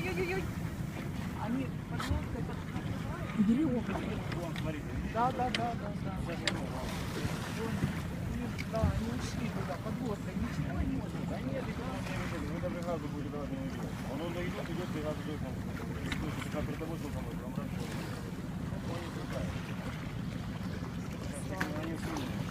Ой-ой-ой-ой-ой-ой. Они подлодкой под... Бери окна. Вон, смотрите, видите? Да. Да, они ушли туда, подлодкой, ничего не может. Да нет, вы даже газу будете давать не идет. Он идет, и газу дает нам. Слушайте, как перед тобой был помочь, вам расходит. Он не пускает. Они сильные.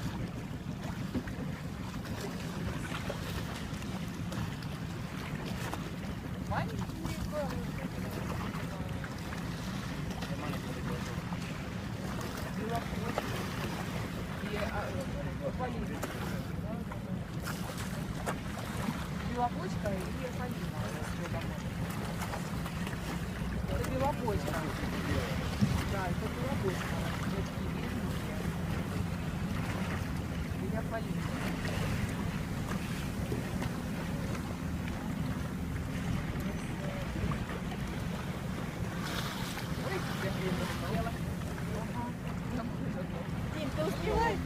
Белопочка и Полина. Это белопочка. Да, это белопочка. Я Полина. Тим, ты успеваешь?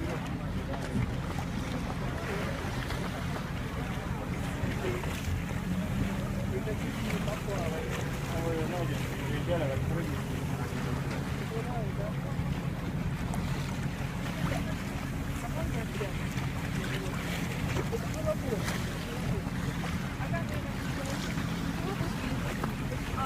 Вы ноги приезжали, как прыгали. А,